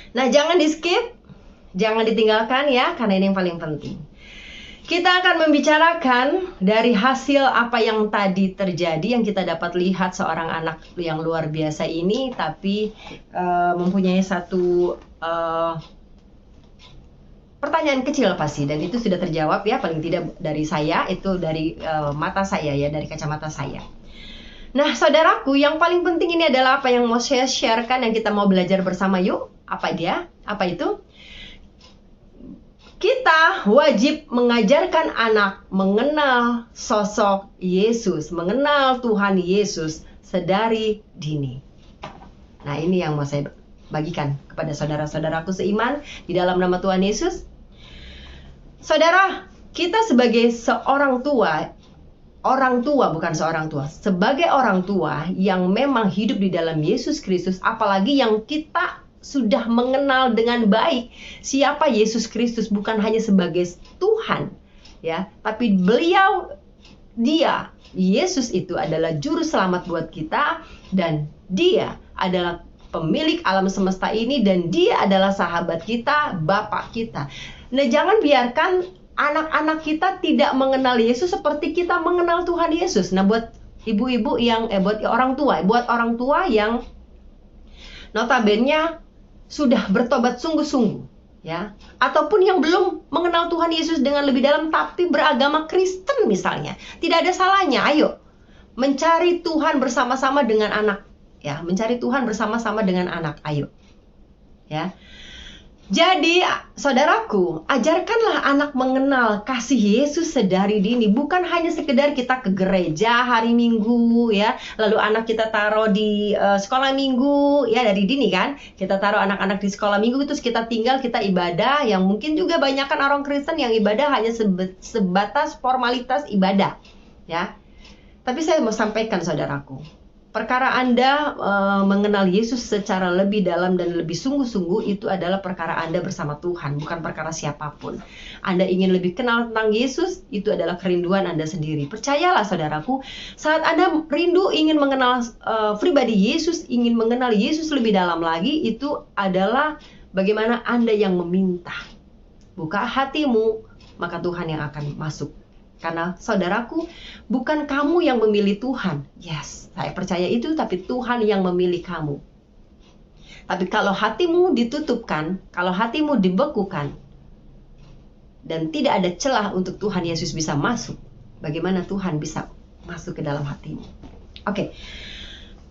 Nah, jangan di skip, jangan ditinggalkan ya, karena ini yang paling penting. Kita akan membicarakan dari hasil apa yang tadi terjadi, yang kita dapat lihat seorang anak yang luar biasa ini, tapi mempunyai satu pertanyaan kecil pasti, dan itu sudah terjawab ya, paling tidak dari saya, itu dari mata saya ya, dari kacamata saya. Nah, saudaraku, yang paling penting ini adalah apa yang mau saya sharekan, yang kita mau belajar bersama yuk. Apa dia? Apa itu? Kita wajib mengajarkan anak mengenal sosok Yesus, mengenal Tuhan Yesus sedari dini. Nah, ini yang mau saya bagikan kepada saudara-saudaraku seiman di dalam nama Tuhan Yesus. Saudara, kita sebagai seorang tua, bukan seorang tua, sebagai orang tua yang memang hidup di dalam Yesus Kristus, apalagi yang kita sudah mengenal dengan baik siapa Yesus Kristus, bukan hanya sebagai Tuhan ya, tapi Yesus itu adalah juru selamat buat kita, dan dia adalah pemilik alam semesta ini, dan dia adalah sahabat kita, Bapak kita. Nah, jangan biarkan anak-anak kita tidak mengenal Yesus seperti kita mengenal Tuhan Yesus. Nah, buat ibu-ibu yang buat orang tua yang notabene sudah bertobat sungguh-sungguh ya, ataupun yang belum mengenal Tuhan Yesus dengan lebih dalam tapi beragama Kristen misalnya, tidak ada salahnya, ayo mencari Tuhan bersama-sama dengan anak ya, mencari Tuhan bersama-sama dengan anak, ayo ya. Jadi saudaraku, ajarkanlah anak mengenal kasih Yesus sedari dini. Bukan hanya sekedar kita ke gereja hari Minggu ya, lalu anak kita taruh di sekolah Minggu ya, dari dini kan. Kita taruh anak-anak di sekolah Minggu, terus kita tinggal, kita ibadah. Yang mungkin juga banyak kan orang Kristen yang ibadah hanya sebatas formalitas ibadah ya. Tapi saya mau sampaikan saudaraku, perkara Anda mengenal Yesus secara lebih dalam dan lebih sungguh-sungguh, itu adalah perkara Anda bersama Tuhan, bukan perkara siapapun. Anda ingin lebih kenal tentang Yesus, itu adalah kerinduan Anda sendiri. Percayalah saudaraku, saat Anda rindu ingin mengenal pribadi Yesus, ingin mengenal Yesus lebih dalam lagi, itu adalah bagaimana Anda yang meminta. Buka hatimu, maka Tuhan yang akan masuk. Karena saudaraku, bukan kamu yang memilih Tuhan. Yes, saya percaya itu, tapi Tuhan yang memilih kamu. Tapi kalau hatimu ditutupkan, kalau hatimu dibekukan, dan tidak ada celah untuk Tuhan Yesus bisa masuk, bagaimana Tuhan bisa masuk ke dalam hatimu? Oke.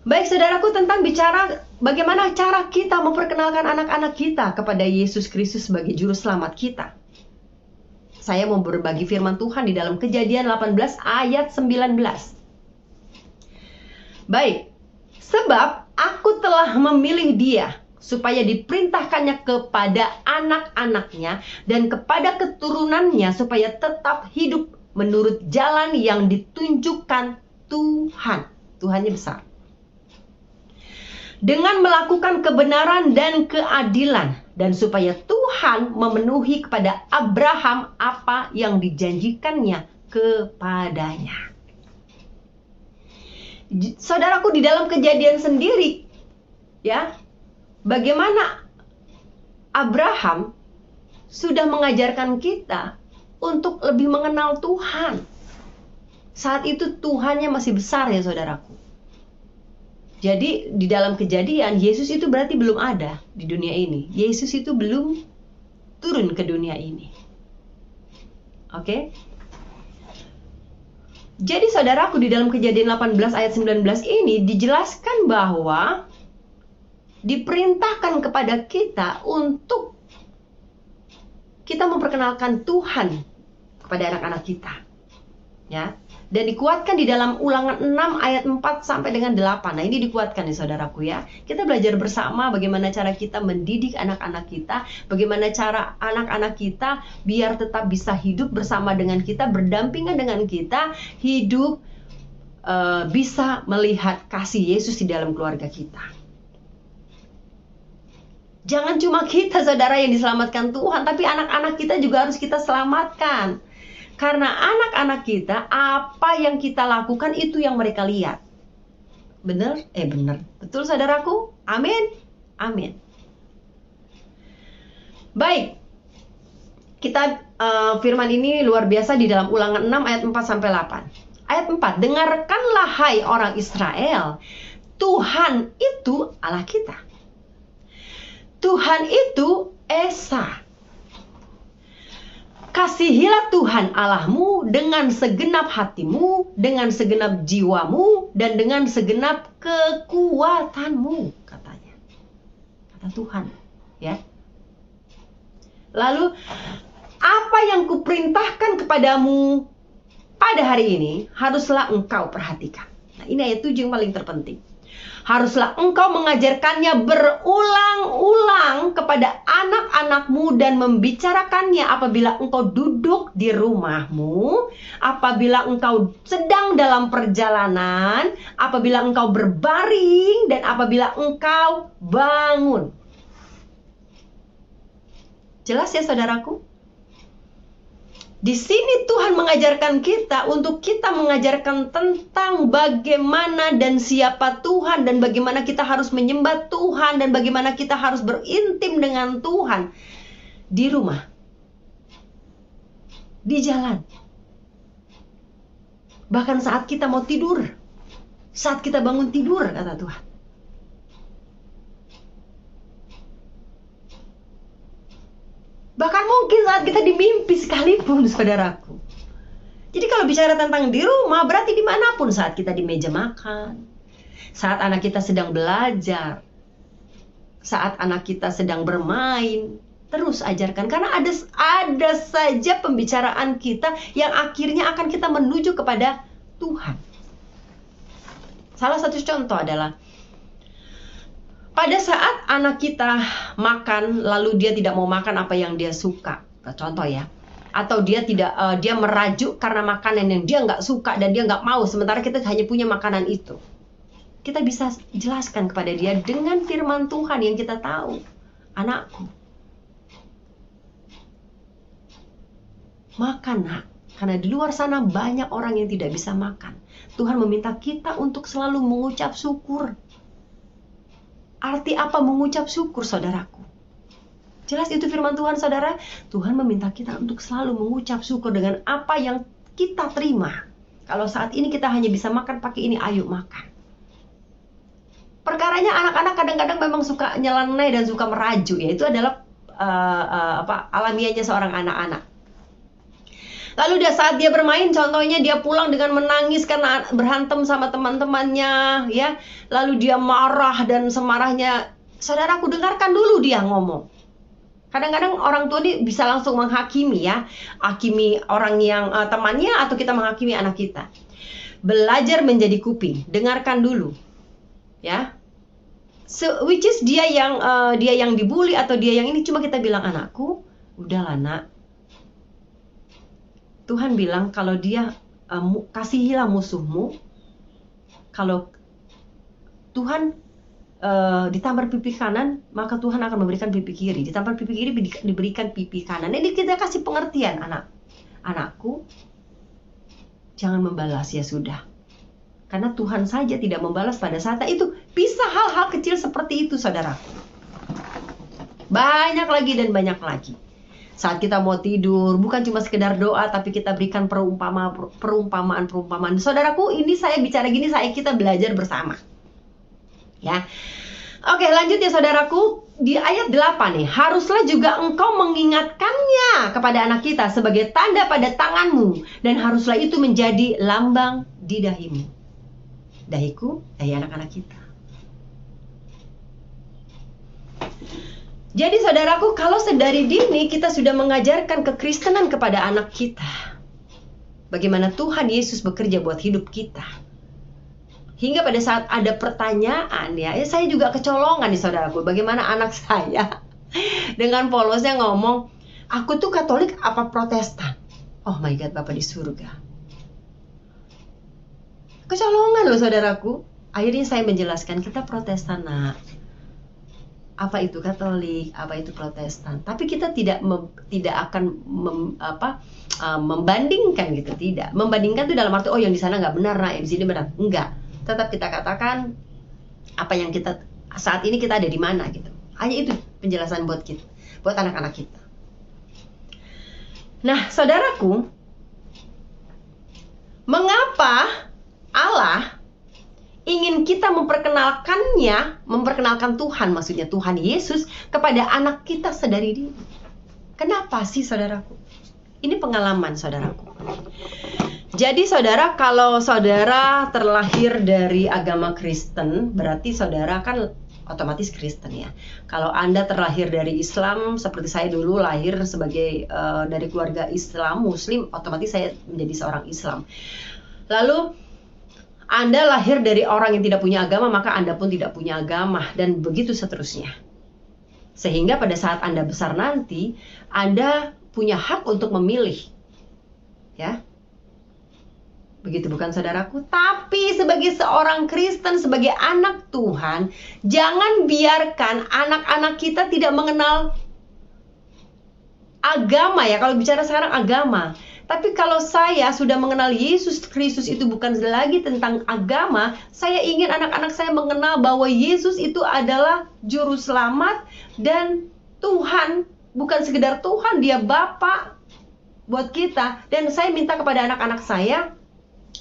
Baik saudaraku, tentang bicara bagaimana cara kita memperkenalkan anak-anak kita kepada Yesus Kristus sebagai juru selamat kita. Saya mau berbagi firman Tuhan di dalam Kejadian 18 ayat 19. Baik, sebab aku telah memilih dia supaya diperintahkannya kepada anak-anaknya dan kepada keturunannya supaya tetap hidup menurut jalan yang ditunjukkan Tuhan. Tuhannya besar. Dengan melakukan kebenaran dan keadilan, dan supaya Tuhan memenuhi kepada Abraham apa yang dijanjikannya kepadanya. Saudaraku, di dalam Kejadian sendiri ya, bagaimana Abraham sudah mengajarkan kita untuk lebih mengenal Tuhan. Saat itu Tuhannya masih besar ya saudaraku. Jadi di dalam Kejadian, Yesus itu berarti belum ada di dunia ini. Yesus itu belum turun ke dunia ini. Oke? Jadi saudaraku, di dalam Kejadian 18 ayat 19 ini dijelaskan bahwa diperintahkan kepada kita untuk kita memperkenalkan Tuhan kepada anak-anak kita. Ya. Dan dikuatkan di dalam Ulangan 6 ayat 4 sampai dengan 8. Nah, ini dikuatkan nih saudaraku ya. Kita belajar bersama bagaimana cara kita mendidik anak-anak kita, bagaimana cara anak-anak kita biar tetap bisa hidup bersama dengan kita, berdampingan dengan kita, hidup bisa melihat kasih Yesus di dalam keluarga kita. Jangan cuma kita saudara yang diselamatkan Tuhan, tapi anak-anak kita juga harus kita selamatkan. Karena anak-anak kita, apa yang kita lakukan itu yang mereka lihat. Benar? Benar. Betul saudaraku? Amin? Amin. Baik, kita firman ini luar biasa di dalam Ulangan 6 ayat 4 sampai 8. Ayat 4, dengarkanlah hai orang Israel, Tuhan itu Allah kita. Tuhan itu Esa. Kasihilah Tuhan Allahmu dengan segenap hatimu, dengan segenap jiwamu, dan dengan segenap kekuatanmu, katanya. Kata Tuhan, ya. Lalu, apa yang kuperintahkan kepadamu pada hari ini, haruslah engkau perhatikan. Nah, ini ayat 7 yang paling terpenting. Haruslah engkau mengajarkannya berulang-ulang kepada anak-anakmu dan membicarakannya apabila engkau duduk di rumahmu, apabila engkau sedang dalam perjalanan, apabila engkau berbaring, dan apabila engkau bangun. Jelas ya saudaraku? Di sini Tuhan mengajarkan kita untuk kita mengajarkan tentang bagaimana dan siapa Tuhan, dan bagaimana kita harus menyembah Tuhan, dan bagaimana kita harus berintim dengan Tuhan di rumah, di jalan, bahkan saat kita mau tidur, saat kita bangun tidur, kata Tuhan. Bahkan mungkin saat kita dimimpi sekalipun, saudaraku. Jadi kalau bicara tentang di rumah, berarti dimanapun, saat kita di meja makan, saat anak kita sedang belajar, saat anak kita sedang bermain, terus ajarkan. Karena ada saja pembicaraan kita yang akhirnya akan kita menuju kepada Tuhan. Salah satu contoh adalah pada saat anak kita makan, lalu dia tidak mau makan apa yang dia suka, contoh ya, atau dia merajuk karena makanan yang dia nggak suka dan dia nggak mau, sementara kita hanya punya makanan itu. Kita bisa jelaskan kepada dia dengan firman Tuhan yang kita tahu. Anakku, makan nak, karena di luar sana banyak orang yang tidak bisa makan. Tuhan meminta kita untuk selalu mengucap syukur. Arti apa mengucap syukur, saudaraku? Jelas itu firman Tuhan, saudara. Tuhan meminta kita untuk selalu mengucap syukur dengan apa yang kita terima. Kalau saat ini kita hanya bisa makan pakai ini, ayo makan. Perkaranya anak-anak kadang-kadang memang suka nyeleneh dan suka merajuk, ya. Itu adalah alamiahnya seorang anak-anak. Lalu saat dia bermain, contohnya dia pulang dengan menangis karena berantem sama teman-temannya, ya. Lalu dia marah dan semarahnya. Saudaraku, dengarkan dulu dia ngomong. Kadang-kadang orang tua ini bisa langsung menghakimi, ya. Hakimi orang yang temannya, atau kita menghakimi anak kita. Belajar menjadi kuping, dengarkan dulu, ya. Which is dia yang dibully atau dia yang ini, cuma kita bilang, anakku, udahlah nak. Tuhan bilang kalau dia kasihilah musuhmu. Kalau Tuhan ditampar pipi kanan, maka Tuhan akan memberikan pipi kiri. Ditampar pipi kiri, diberikan pipi kanan. Ini kita kasih pengertian, anakku, jangan membalas, ya sudah. Karena Tuhan saja tidak membalas pada saat itu. Bisa hal-hal kecil seperti itu, saudara. Banyak lagi dan banyak lagi. Saat kita mau tidur, bukan cuma sekedar doa, tapi kita berikan perumpamaan. Saudaraku, ini saya bicara gini, kita belajar bersama. Ya. Oke, lanjut ya saudaraku. Di ayat 8 nih, haruslah juga engkau mengingatkannya kepada anak kita sebagai tanda pada tanganmu, dan haruslah itu menjadi lambang di dahimu. Dahiku, dahi anak-anak kita. Jadi saudaraku, kalau sedari dini kita sudah mengajarkan kekristenan kepada anak kita, bagaimana Tuhan Yesus bekerja buat hidup kita, hingga pada saat ada pertanyaan, ya saya juga kecolongan nih saudaraku, bagaimana anak saya dengan polosnya ngomong, aku tuh Katolik apa Protestan? Oh my God, Bapak di surga. Kecolongan loh saudaraku. Akhirnya saya menjelaskan, kita Protestan nak. Apa itu Katolik, apa itu Protestan. Tapi kita tidak akan membandingkan gitu, tidak. Membandingkan itu dalam arti, oh yang di sana nggak benar, nah yang di sini benar. Enggak. Tetap kita katakan apa yang kita saat ini kita ada di mana gitu. Hanya itu penjelasan buat kita. buat anak-anak kita. Nah, saudaraku, mengapa Allah ingin kita memperkenalkan Tuhan, maksudnya Tuhan Yesus, kepada anak kita sedari dini? Kenapa sih, saudaraku? Ini pengalaman, saudaraku. Jadi saudara, kalau saudara terlahir dari agama Kristen, berarti saudara kan otomatis Kristen ya. Kalau Anda terlahir dari Islam, seperti saya dulu lahir sebagai dari keluarga Islam, Muslim, otomatis saya menjadi seorang Islam. Lalu Anda lahir dari orang yang tidak punya agama, maka Anda pun tidak punya agama, dan begitu seterusnya. Sehingga pada saat Anda besar nanti, Anda punya hak untuk memilih, ya. Begitu bukan, saudaraku? Tapi sebagai seorang Kristen, sebagai anak Tuhan, jangan biarkan anak-anak kita tidak mengenal agama, ya. Kalau bicara sekarang agama. Tapi kalau saya sudah mengenal Yesus Kristus, itu bukan lagi tentang agama. Saya ingin anak-anak saya mengenal bahwa Yesus itu adalah juru selamat dan Tuhan. Bukan sekedar Tuhan, dia Bapa buat kita. Dan saya minta kepada anak-anak saya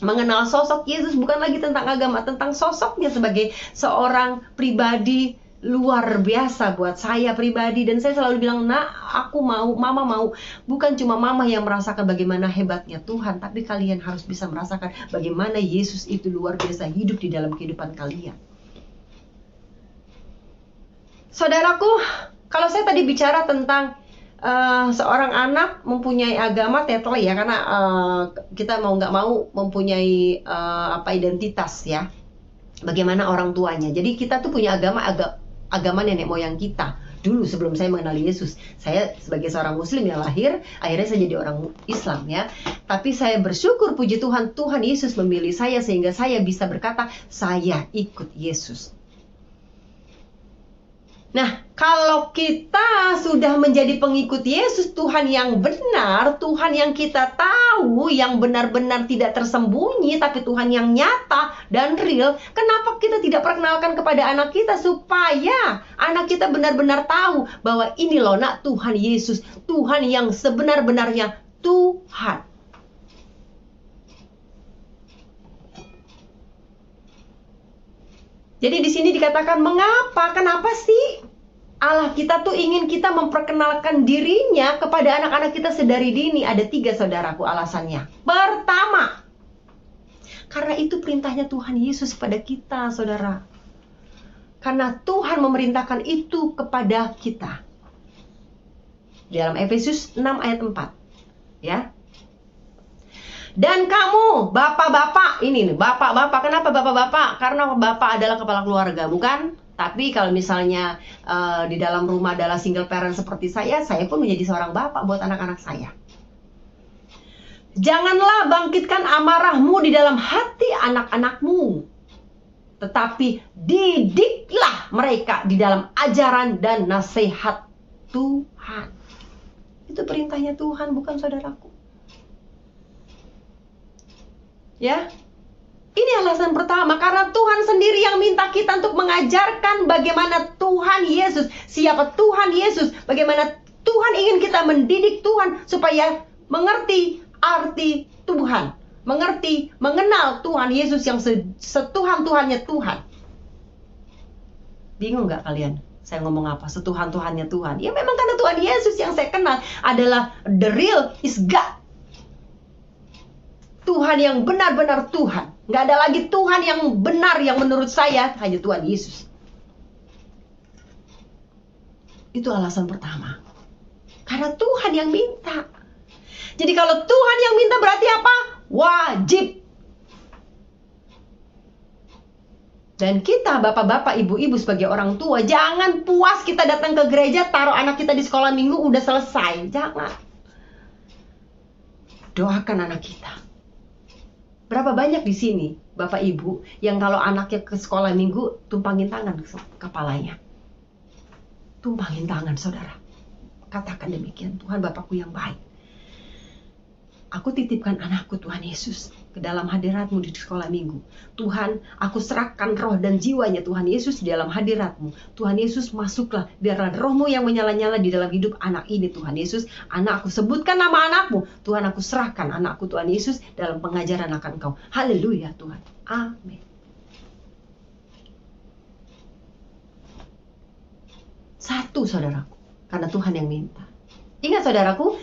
mengenal sosok Yesus, bukan lagi tentang agama, tentang sosoknya sebagai seorang pribadi luar biasa buat saya pribadi. Dan saya selalu bilang, nak, aku mau, mama mau. Bukan cuma mama yang merasakan bagaimana hebatnya Tuhan, tapi kalian harus bisa merasakan bagaimana Yesus itu luar biasa hidup di dalam kehidupan kalian. Saudaraku, kalau saya tadi bicara tentang seorang anak mempunyai agama, title ya, karena kita mau nggak mau mempunyai identitas ya, bagaimana orang tuanya. Jadi kita tuh punya agama nenek moyang kita dulu sebelum saya mengenal Yesus. Saya sebagai seorang Muslim yang lahir, akhirnya saya jadi orang Islam ya. Tapi saya bersyukur, puji Tuhan, Tuhan Yesus memilih saya sehingga saya bisa berkata saya ikut Yesus. Nah, kalau kita sudah menjadi pengikut Yesus, Tuhan yang benar, Tuhan yang kita tahu, yang benar-benar tidak tersembunyi, tapi Tuhan yang nyata dan real, kenapa kita tidak perkenalkan kepada anak kita supaya anak kita benar-benar tahu bahwa ini loh, nak, Tuhan Yesus, Tuhan yang sebenar-benarnya Tuhan. Jadi di sini dikatakan mengapa? Kenapa sih Allah kita tuh ingin kita memperkenalkan dirinya kepada anak-anak kita sedari dini? Ada 3, saudaraku, alasannya. Pertama, karena itu perintahnya Tuhan Yesus kepada kita, saudara. Karena Tuhan memerintahkan itu kepada kita. Di dalam Efesus 6 ayat 4. Ya. Dan kamu, bapak-bapak, ini nih, bapak-bapak, kenapa bapak-bapak? Karena bapak adalah kepala keluarga, bukan? Tapi kalau misalnya di dalam rumah adalah single parent seperti saya pun menjadi seorang bapak buat anak-anak saya. Janganlah bangkitkan amarahmu di dalam hati anak-anakmu, tetapi didiklah mereka di dalam ajaran dan nasihat Tuhan. Itu perintahnya Tuhan, bukan, saudaraku? Ya, ini alasan pertama, karena Tuhan sendiri yang minta kita untuk mengajarkan bagaimana Tuhan Yesus, siapa Tuhan Yesus, bagaimana Tuhan ingin kita mendidik Tuhan supaya mengerti arti Tuhan, mengenal Tuhan Yesus yang setuhan-Tuhannya Tuhan. Bingung nggak kalian? Saya ngomong apa? Setuhan-Tuhannya Tuhan. Ya memang karena Tuhan Yesus yang saya kenal adalah the real is God. Tuhan yang benar-benar Tuhan. Nggak ada lagi Tuhan yang benar yang menurut saya, hanya Tuhan Yesus. Itu alasan pertama. Karena Tuhan yang minta. Jadi kalau Tuhan yang minta berarti apa? Wajib. Dan kita bapak-bapak, ibu-ibu sebagai orang tua, jangan puas kita datang ke gereja, taruh anak kita di sekolah minggu, udah selesai. Jangan. Doakan anak kita. Berapa banyak di sini bapak ibu yang kalau anaknya ke sekolah minggu tumpangin tangan ke kepalanya. Tumpangin tangan, saudara. Katakan demikian, Tuhan Bapakku yang baik. Aku titipkan anakku Tuhan Yesus ke dalam hadirat-Mu di sekolah minggu. Tuhan, aku serahkan roh dan jiwanya Tuhan Yesus di dalam hadirat-Mu. Tuhan Yesus, masuklah, biarlah roh-Mu yang menyala-nyala di dalam hidup anak ini Tuhan Yesus. Anak, aku sebutkan nama anak-Mu. Tuhan, aku serahkan anakku Tuhan Yesus dalam pengajaran akan Engkau. Haleluya Tuhan. Amin. Satu, saudaraku, karena Tuhan yang minta. Ingat saudaraku,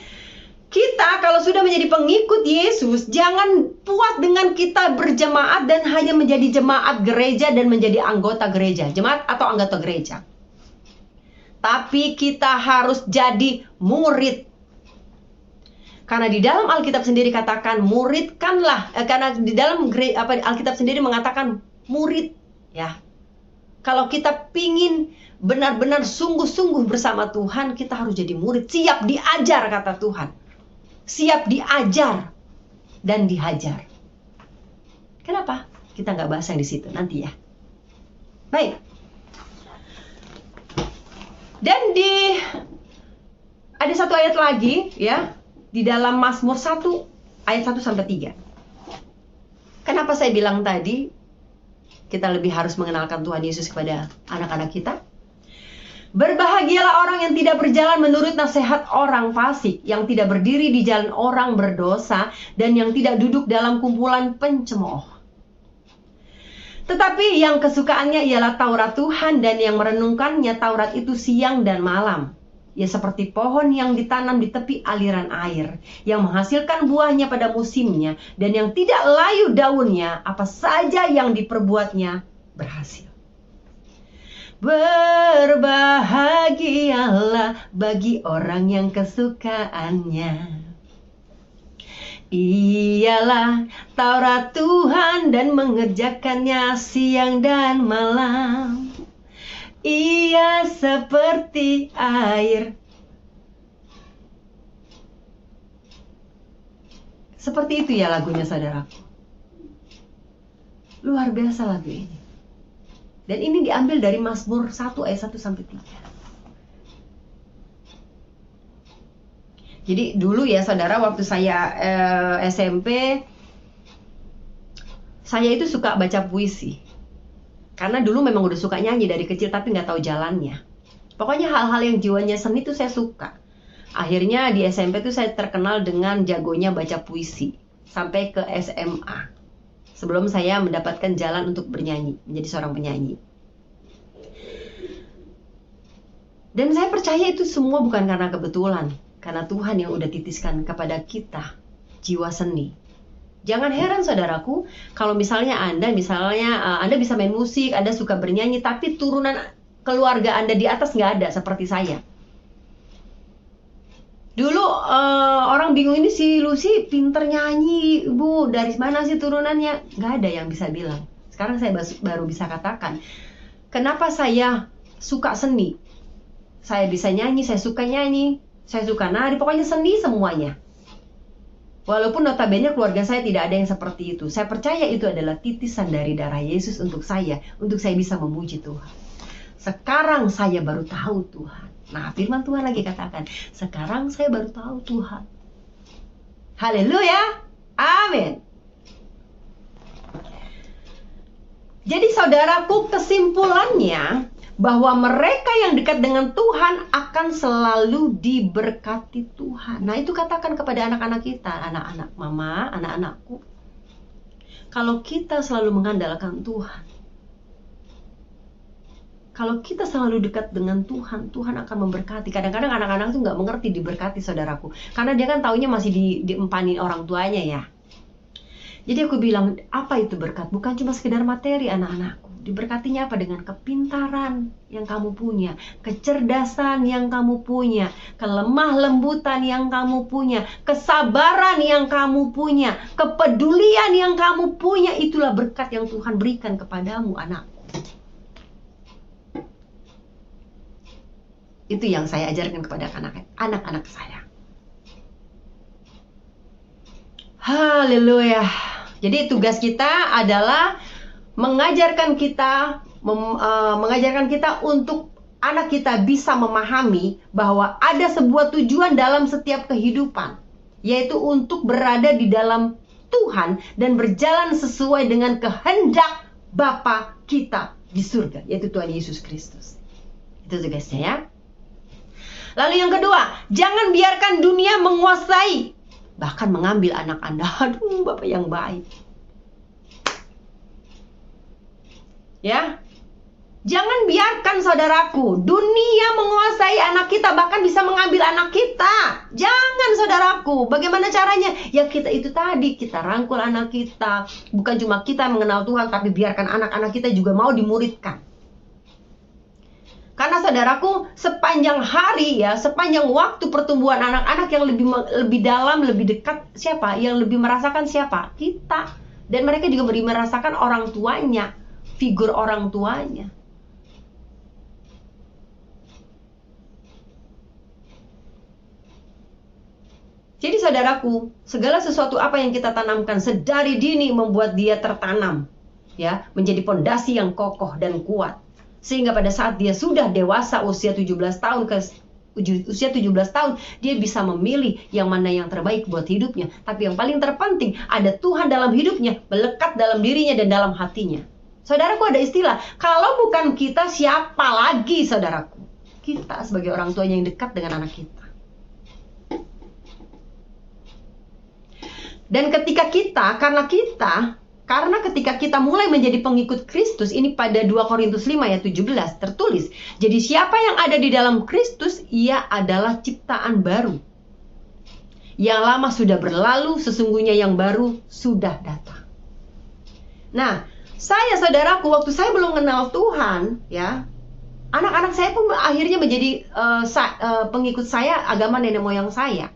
kita kalau sudah menjadi pengikut Yesus, jangan puas dengan kita berjemaat dan hanya menjadi jemaat gereja dan menjadi anggota gereja, jemaat atau anggota gereja. Tapi kita harus jadi murid. Karena di dalam Alkitab sendiri katakan muridkanlah, karena di dalam Alkitab sendiri mengatakan murid, ya. Kalau kita pingin benar-benar sungguh-sungguh bersama Tuhan, kita harus jadi murid, siap diajar kata Tuhan. Siap diajar dan dihajar. Kenapa? Kita nggak bahas yang di situ nanti ya. Baik. Dan ada satu ayat lagi ya di dalam Mazmur 1 ayat 1 sampai 3. Kenapa saya bilang tadi kita lebih harus mengenalkan Tuhan Yesus kepada anak-anak kita? Berbahagialah orang yang tidak berjalan menurut nasihat orang fasik, yang tidak berdiri di jalan orang berdosa, dan yang tidak duduk dalam kumpulan pencemooh. Tetapi yang kesukaannya ialah Taurat Tuhan, dan yang merenungkannya Taurat itu siang dan malam. Ia seperti pohon yang ditanam di tepi aliran air, yang menghasilkan buahnya pada musimnya, dan yang tidak layu daunnya, apa saja yang diperbuatnya berhasil. Berbahagialah bagi orang yang kesukaannya ialah Taurat Tuhan dan mengerjakannya siang dan malam. Ia seperti air. Seperti itu ya lagunya saudaraku. Luar biasa lagu ini. Dan ini diambil dari Mazmur 1 ayat 1 sampai 3. Jadi dulu ya saudara, waktu saya SMP, saya itu suka baca puisi. Karena dulu memang udah suka nyanyi dari kecil tapi nggak tahu jalannya. Pokoknya hal-hal yang jiwanya seni itu saya suka. Akhirnya di SMP itu saya terkenal dengan jagonya baca puisi. Sampai ke SMA. Sebelum saya mendapatkan jalan untuk bernyanyi, menjadi seorang penyanyi. Dan saya percaya itu semua bukan karena kebetulan, karena Tuhan yang udah titiskan kepada kita jiwa seni. Jangan heran saudaraku, kalau misalnya Anda bisa main musik, Anda suka bernyanyi, tapi turunan keluarga Anda di atas nggak ada seperti saya. Dulu orang bingung, ini si Lucy pinter nyanyi, Bu, dari mana sih turunannya? Nggak ada yang bisa bilang. Sekarang saya baru bisa katakan, kenapa saya suka seni. Saya bisa nyanyi, saya suka nari, pokoknya seni semuanya. Walaupun notabene keluarga saya tidak ada yang seperti itu. Saya percaya itu adalah titisan dari darah Yesus untuk saya bisa memuji Tuhan. Sekarang saya baru tahu Tuhan. Nah, firman Tuhan lagi katakan, sekarang saya baru tahu Tuhan. Haleluya. Amin. Jadi saudaraku, kesimpulannya bahwa mereka yang dekat dengan Tuhan akan selalu diberkati Tuhan. Nah, itu katakan kepada anak-anak kita, anak-anak mama, anak-anakku. Kalau kita selalu mengandalkan Tuhan, kalau kita selalu dekat dengan Tuhan, Tuhan akan memberkati. Kadang-kadang anak-anak itu nggak mengerti diberkati saudaraku. Karena dia kan taunya masih diempanin orang tuanya ya. Jadi aku bilang, apa itu berkat? Bukan cuma sekedar materi anak-anakku. Diberkatinya apa? Dengan kepintaran yang kamu punya, kecerdasan yang kamu punya, kelemah lembutan yang kamu punya, kesabaran yang kamu punya, kepedulian yang kamu punya. Itulah berkat yang Tuhan berikan kepadamu, anakku. Itu yang saya ajarkan kepada anak-anak saya. Haleluya. Jadi tugas kita adalah mengajarkan kita untuk anak kita bisa memahami bahwa ada sebuah tujuan dalam setiap kehidupan. yaitu untuk berada di dalam Tuhan dan berjalan sesuai dengan kehendak Bapa kita di surga, yaitu Tuhan Yesus Kristus. Itu tugasnya ya. Lalu yang kedua, jangan biarkan dunia menguasai, bahkan mengambil anak Anda. Aduh, Bapak yang baik. Ya, jangan biarkan saudaraku, dunia menguasai anak kita, bahkan bisa mengambil anak kita. Jangan saudaraku, bagaimana caranya? Ya kita itu tadi, kita rangkul anak kita. Bukan cuma kita mengenal Tuhan, tapi biarkan anak-anak kita juga mau dimuridkan. Karena saudaraku, sepanjang hari ya, sepanjang waktu pertumbuhan anak-anak yang lebih dalam, lebih dekat, siapa? Yang lebih merasakan siapa? Kita. Dan mereka juga lebih merasakan orang tuanya, figur orang tuanya. Jadi saudaraku, segala sesuatu apa yang kita tanamkan sedari dini membuat dia tertanam, ya, menjadi pondasi yang kokoh dan kuat. Sehingga pada saat dia sudah dewasa usia 17 tahun dia bisa memilih yang mana yang terbaik buat hidupnya. Tapi yang paling terpenting, ada Tuhan dalam hidupnya, melekat dalam dirinya dan dalam hatinya. Saudaraku, ada istilah, kalau bukan kita siapa lagi saudaraku? Kita sebagai orang tuanya yang dekat dengan anak kita. Dan ketika karena ketika kita mulai menjadi pengikut Kristus, ini pada 2 Korintus 5 ayat 17 tertulis, jadi siapa yang ada di dalam Kristus, ia adalah ciptaan baru. Yang lama sudah berlalu, sesungguhnya yang baru sudah datang. Nah, saudaraku, waktu saya belum kenal Tuhan, ya, anak-anak saya pun akhirnya menjadi pengikut saya, agama nenek moyang saya.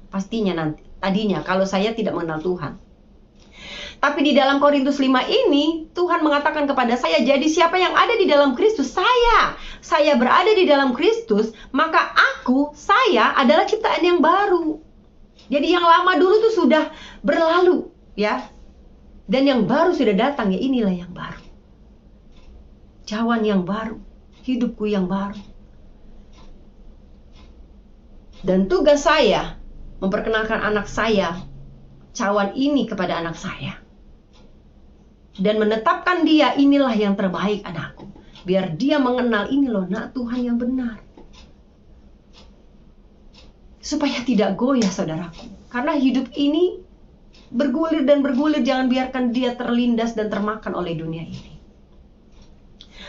Pastinya tadinya kalau saya tidak mengenal Tuhan. Tapi di dalam Korintus 5 ini, Tuhan mengatakan kepada saya, jadi siapa yang ada di dalam Kristus? Saya berada di dalam Kristus, maka saya adalah ciptaan yang baru. Jadi yang lama dulu tuh sudah berlalu, ya. Dan yang baru sudah datang, ya inilah yang baru. Cawan yang baru, hidupku yang baru. Dan tugas saya, memperkenalkan anak saya, cawan ini kepada anak saya. Dan menetapkan dia, inilah yang terbaik anakku. Biar dia mengenal ini loh, nak, Tuhan yang benar. Supaya tidak goyah saudaraku. Karena hidup ini bergulir dan bergulir, jangan biarkan dia terlindas dan termakan oleh dunia ini.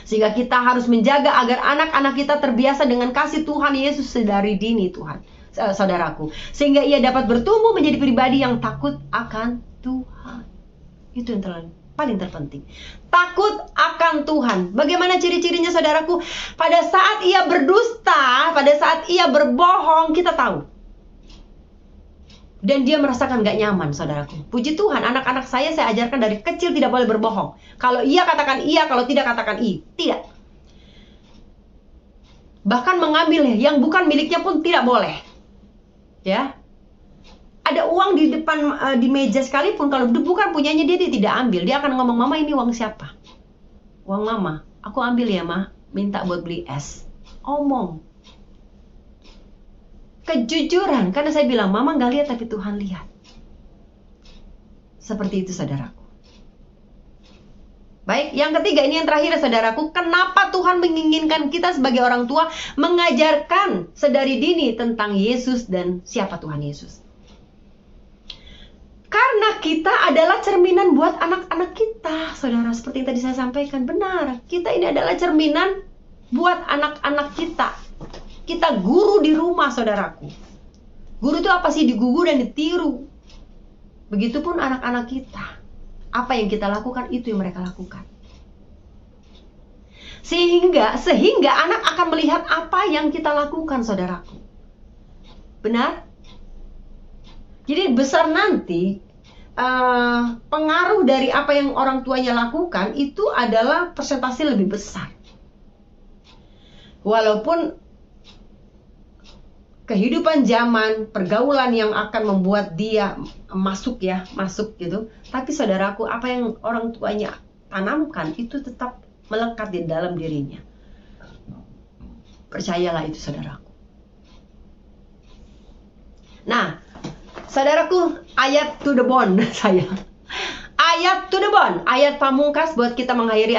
Sehingga kita harus menjaga agar anak-anak kita terbiasa dengan kasih Tuhan Yesus sedari dini Tuhan, saudaraku. Sehingga ia dapat bertumbuh menjadi pribadi yang takut akan Tuhan. Itu yang paling terpenting. Takut akan Tuhan. Bagaimana ciri-cirinya saudaraku? Pada saat ia berdusta, pada saat ia berbohong, kita tahu. Dan dia merasakan gak nyaman saudaraku. Puji Tuhan, anak-anak saya ajarkan dari kecil tidak boleh berbohong. Kalau iya katakan iya, kalau tidak katakan i. Tidak. Bahkan mengambil yang bukan miliknya pun tidak boleh. Ya. Ada uang di depan di meja sekalipun, kalau bukan punyanya dia tidak ambil. Dia akan ngomong, mama ini uang siapa? Uang mama. Aku ambil ya ma, minta buat beli es. Omong. Kejujuran, karena saya bilang mama gak lihat tapi Tuhan lihat. Seperti itu saudaraku. Baik, yang ketiga ini yang terakhir saudaraku. Kenapa Tuhan menginginkan kita sebagai orang tua mengajarkan sedari dini tentang Yesus dan siapa Tuhan Yesus? Karena kita adalah cerminan buat anak-anak kita, saudara. Seperti yang tadi saya sampaikan, benar. Kita ini adalah cerminan buat anak-anak kita. Kita guru di rumah, saudaraku. Guru itu apa sih? Digugu dan ditiru. Begitupun anak-anak kita. Apa yang kita lakukan, itu yang mereka lakukan. Sehingga anak akan melihat apa yang kita lakukan, saudaraku. Benar? Jadi besar nanti pengaruh dari apa yang orang tuanya lakukan itu adalah persentase lebih besar. Walaupun kehidupan zaman, pergaulan yang akan membuat dia masuk gitu. Tapi saudaraku, apa yang orang tuanya tanamkan itu tetap melekat di dalam dirinya. Percayalah itu saudaraku. Nah, Saudaraku, ayat to the bone saya. Ayat to the bone, ayat pamungkas buat kita mengakhiri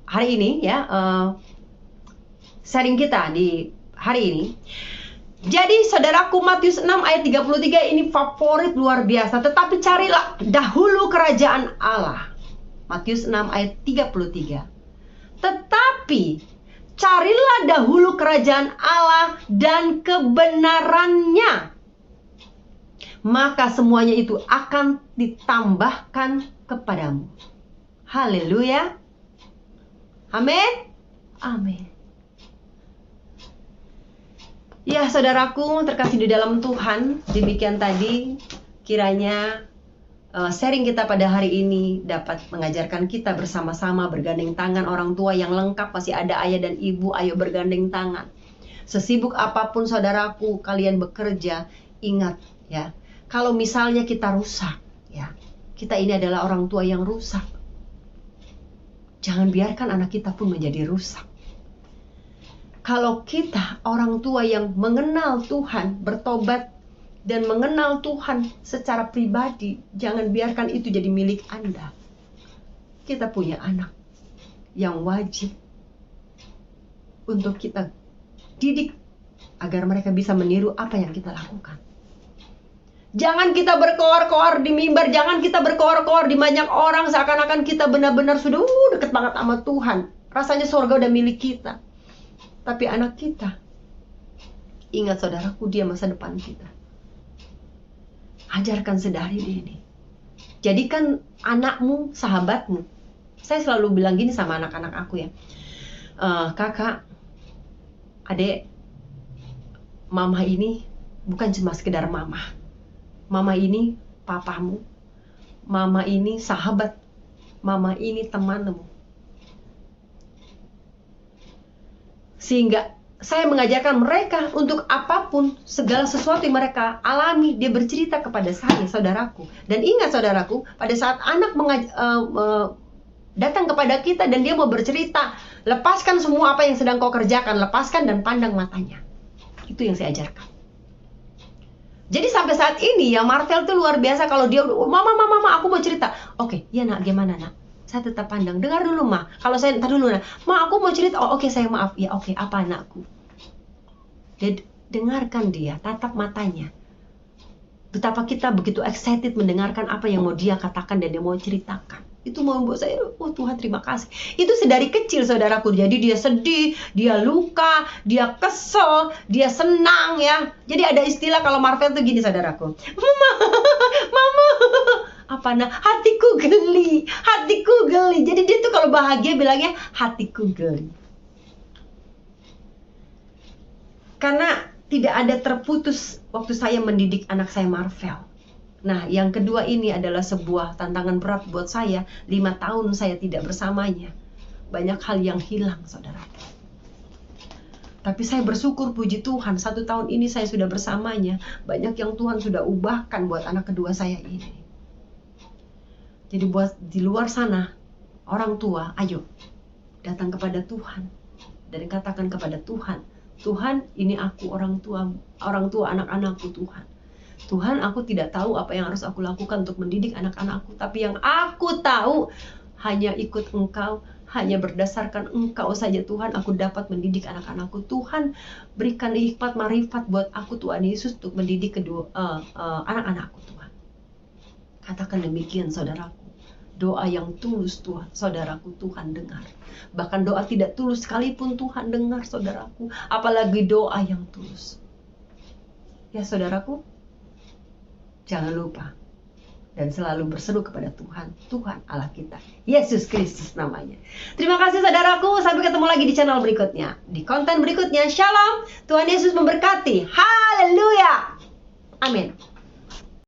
hari ini ya. Sharing kita di hari ini. Jadi saudaraku, Matius 6 ayat 33 ini favorit luar biasa. Tetapi carilah dahulu kerajaan Allah. Matius 6 ayat 33. Tetapi carilah dahulu kerajaan Allah dan kebenarannya, maka semuanya itu akan ditambahkan kepadamu. Haleluya. Amin. Amin. Ya saudaraku terkasih di dalam Tuhan, demikian tadi kiranya sharing kita pada hari ini dapat mengajarkan kita bersama-sama bergandeng tangan. Orang tua yang lengkap, masih ada ayah dan ibu, ayo bergandeng tangan. Sesibuk apapun saudaraku kalian bekerja, ingat ya, kalau misalnya kita rusak ya, kita ini adalah orang tua yang rusak, jangan biarkan anak kita pun menjadi rusak. Kalau kita orang tua yang mengenal Tuhan, bertobat dan mengenal Tuhan secara pribadi, jangan biarkan itu jadi milik Anda. Kita punya anak yang wajib untuk kita didik agar mereka bisa meniru apa yang kita lakukan. Jangan kita berkoar-koar di mimbar, jangan kita berkoar-koar di banyak orang seakan-akan kita benar-benar sudah deket banget sama Tuhan. Rasanya surga udah milik kita. Tapi anak kita, ingat saudaraku, dia masa depan kita. Ajarkan sedari dini. Jadikan anakmu sahabatmu. Saya selalu bilang gini sama anak-anak aku ya. Kakak, adik, mama ini bukan cuma sekedar mama. Mama ini papamu. Mama ini sahabat. Mama ini temanmu. Sehingga saya mengajarkan mereka untuk apapun, segala sesuatu yang mereka alami, dia bercerita kepada saya, saudaraku. Dan ingat saudaraku, pada saat anak datang kepada kita dan dia mau bercerita, lepaskan semua apa yang sedang kau kerjakan, lepaskan dan pandang matanya. Itu yang saya ajarkan. Jadi sampai saat ini ya, Marvel tuh luar biasa. Kalau dia, mama aku mau cerita. Oke, ya nak, gimana nak? Saya tetap pandang, dengar dulu ma. Kalau saya entar dulu nak, ma aku mau cerita. Oh oke, saya maaf. Ya oke, apa anakku? Dia dengarkan dia, tatap matanya. Betapa kita begitu excited mendengarkan apa yang mau dia katakan dan dia mau ceritakan. Itu mau membuat saya, oh Tuhan terima kasih. Itu sedari kecil saudaraku. Jadi dia sedih, dia luka, dia kesel, dia senang ya. Jadi ada istilah kalau Marvel tuh gini saudaraku. Mama, apa nah, hatiku geli, hatiku geli. Jadi dia tuh kalau bahagia bilangnya hatiku geli. Karena tidak ada terputus waktu saya mendidik anak saya Marvel. Nah, yang kedua ini adalah sebuah tantangan berat buat saya. 5 tahun saya tidak bersamanya. Banyak hal yang hilang, saudara. Tapi saya bersyukur, puji Tuhan, 1 tahun ini saya sudah bersamanya. Banyak yang Tuhan sudah ubahkan buat anak kedua saya ini. Jadi buat di luar sana, orang tua, ayo datang kepada Tuhan. Dan katakan kepada Tuhan, Tuhan, ini aku orang tua anak-anakku Tuhan. Tuhan, aku tidak tahu apa yang harus aku lakukan untuk mendidik anak-anakku. Tapi yang aku tahu, hanya ikut Engkau, hanya berdasarkan Engkau saja Tuhan, aku dapat mendidik anak-anakku. Tuhan, berikan hikmat marifat buat aku Tuhan Yesus untuk mendidik anak-anakku Tuhan. Katakan demikian saudaraku. Doa yang tulus Tuhan, saudaraku, Tuhan dengar. Bahkan doa tidak tulus sekalipun Tuhan dengar saudaraku. Apalagi doa yang tulus. Ya saudaraku, jangan lupa dan selalu berseru kepada Tuhan, Tuhan Allah kita, Yesus Kristus namanya. Terima kasih saudaraku, sampai ketemu lagi di channel berikutnya, di konten berikutnya. Shalom, Tuhan Yesus memberkati. Haleluya. Amin.